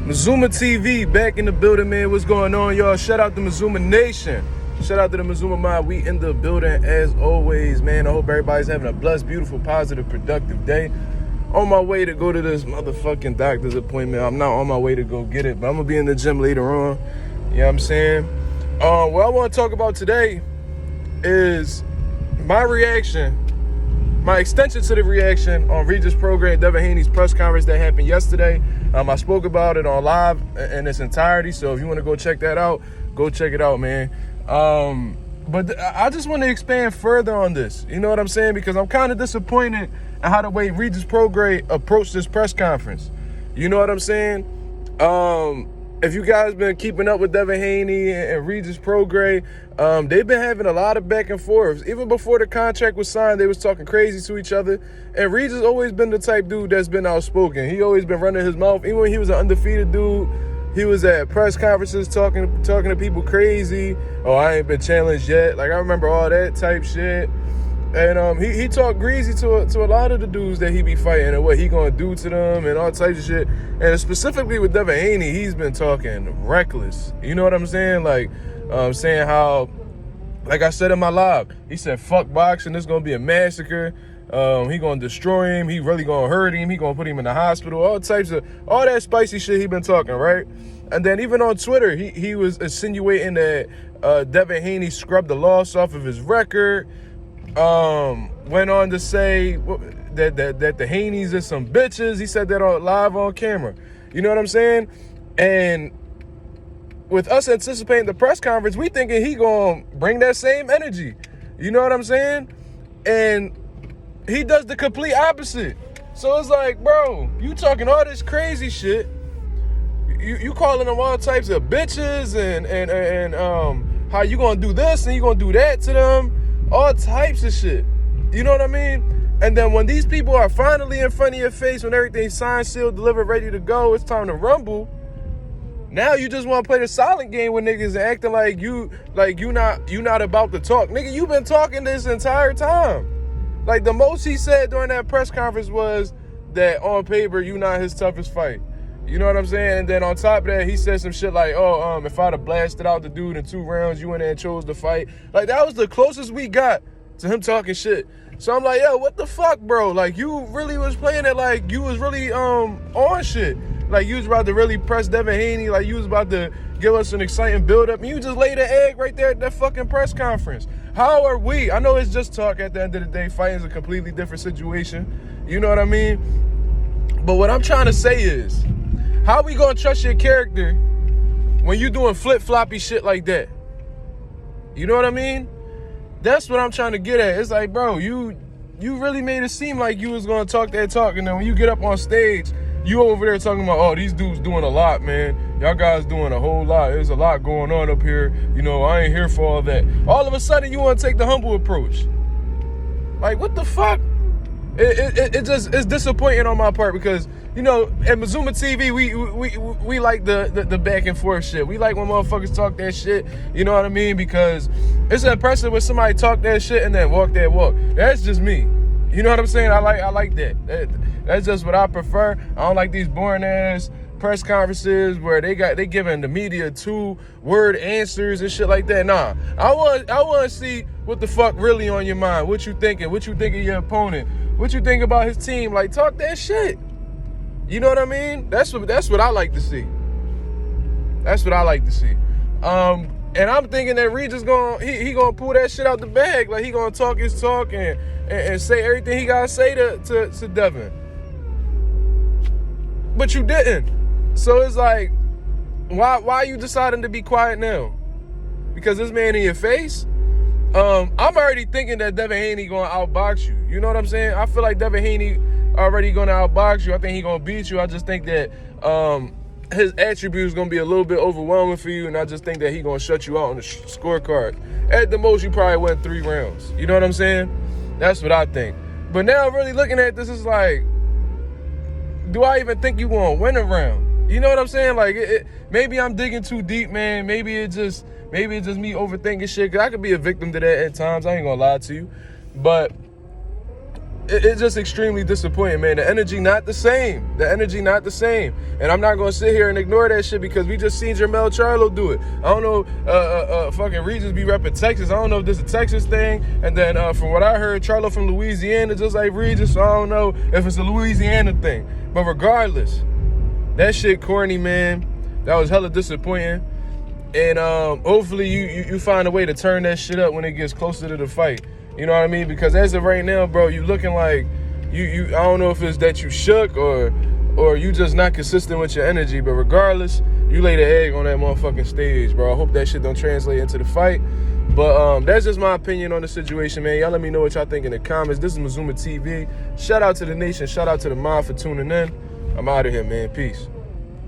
Mazuma TV back in the building, man. What's going on, y'all? Shout out to Mazuma Nation. Shout out to the Mazuma Mob. We in the building as always, man. I hope everybody's having a blessed, beautiful, positive, productive day. On my way to go to this motherfucking doctor's appointment. I'm not on my way to go get it, but I'm going to be in the gym later on. You know what I'm saying? What I want to talk about today is my reaction, my extension to the reaction on Regis Prograis, Devin Haney's press conference that happened yesterday. I spoke about it on live in its entirety, so if you want to go check that out, go check it out, man. But I just want to expand further on this, you know what I'm saying? Because I'm kind of disappointed in how the way Regis Prograis approached this press conference. You know what I'm saying? If you guys been keeping up with Devin Haney and Regis Prograis, they've been having a lot of back and forths. Even before the contract was signed, they was talking crazy to each other. And Regis always been the type dude that's been outspoken. He always been running his mouth. Even when he was an undefeated dude, he was at press conferences talking to people crazy. Oh, I ain't been challenged yet. Like, I remember all that type shit. And he talked greasy to a lot of the dudes that he be fighting and what he gonna do to them and all types of shit. And specifically with Devin Haney, he's been talking reckless. You know what I'm saying? Like, saying how, like I said in my live, he said, fuck boxing, it's gonna be a massacre. He gonna destroy him, he really gonna hurt him, he gonna put him in the hospital, all that spicy shit he been talking, right? And then even on Twitter, he was insinuating that Devin Haney scrubbed the loss off of his record. Went on to say that the Haneys are some bitches. He said that live on camera. You know what I'm saying? And with us anticipating the press conference, we thinking he gonna bring that same energy. You know what I'm saying? And he does the complete opposite. So it's like, bro, you talking all this crazy shit. You calling them all types of bitches and how you gonna do this and you gonna do that to them. All types of shit. You know what I mean? And then when these people are finally in front of your face, when everything's signed, sealed, delivered, ready to go, it's time to rumble. Now you just want to play the silent game with niggas and acting like you not about to talk. Nigga, you been talking this entire time. Like, the most he said during that press conference was that on paper, you not his toughest fight. You know what I'm saying? And then on top of that, he said some shit like, if I'd have blasted out the dude in 2 rounds, you went in and chose to fight. Like, that was the closest we got to him talking shit. So I'm like, yo, what the fuck, bro? Like, you really was playing it like you was really on shit. Like, you was about to really press Devin Haney. Like, you was about to give us an exciting build-up. And you just laid an egg right there at that fucking press conference. How are we? I know it's just talk at the end of the day. Fighting's a completely different situation. You know what I mean? But what I'm trying to say is, how we gonna trust your character when you doing flip-floppy shit like that? You know what I mean? That's what I'm trying to get at. It's like, bro, you really made it seem like you was gonna talk that talk, and then when you get up on stage, you over there talking about, oh, these dudes doing a lot, man. Y'all guys doing a whole lot. There's a lot going on up here. You know, I ain't here for all that. All of a sudden, you want to take the humble approach. Like, what the fuck? It's disappointing on my part because, you know, at Mazuma TV, we like the back and forth shit. We like when motherfuckers talk that shit, you know what I mean? Because it's impressive when somebody talk that shit and then walk that walk. That's just me. You know what I'm saying? I like that. That's just what I prefer. I don't like these boring ass press conferences where they giving the media 2-word answers and shit like that. Nah, I want to see what the fuck really on your mind. What you thinking? What you think of your opponent? What you think about his team? Like, talk that shit. You know what I mean? That's what I like to see. That's what I like to see. And I'm thinking that Regis he gonna pull that shit out the bag. Like, he gonna talk his talk and say everything he gotta say to Devin. But you didn't. So it's like, why are you deciding to be quiet now? Because this man in your face? I'm already thinking that Devin Haney gonna outbox you. You know what I'm saying? I feel like Devin Haney already gonna outbox you. I think he gonna beat you. I just think that his attributes gonna be a little bit overwhelming for you, and I just think that he gonna shut you out on the scorecard. At the most, you probably went 3 rounds. You know what I'm saying? That's what I think. But now really looking at this, is like, do I even think you gonna win a round? You know what I'm saying? Like, maybe I'm digging too deep, man. Maybe it's just me overthinking shit. Cause I could be a victim to that at times. I ain't gonna lie to you. But it's just extremely disappointing, man. The energy not the same. The energy not the same. And I'm not gonna sit here and ignore that shit because we just seen Jermel Charlo do it. I don't know, fucking Regis be repping Texas. I don't know if this is a Texas thing. And then from what I heard, Charlo from Louisiana, just like Regis. So I don't know if it's a Louisiana thing. But regardless, that shit corny, man. That was hella disappointing. And hopefully you find a way to turn that shit up when it gets closer to the fight. You know what I mean? Because as of right now, bro, you looking like you I don't know if it's that you shook or you just not consistent with your energy. But regardless, you laid an egg on that motherfucking stage, bro. I hope that shit don't translate into the fight. But that's just my opinion on the situation, man. Y'all let me know what y'all think in the comments. This is Mazuma TV. Shout out to the nation. Shout out to the mob for tuning in. I'm out of here, man. Peace.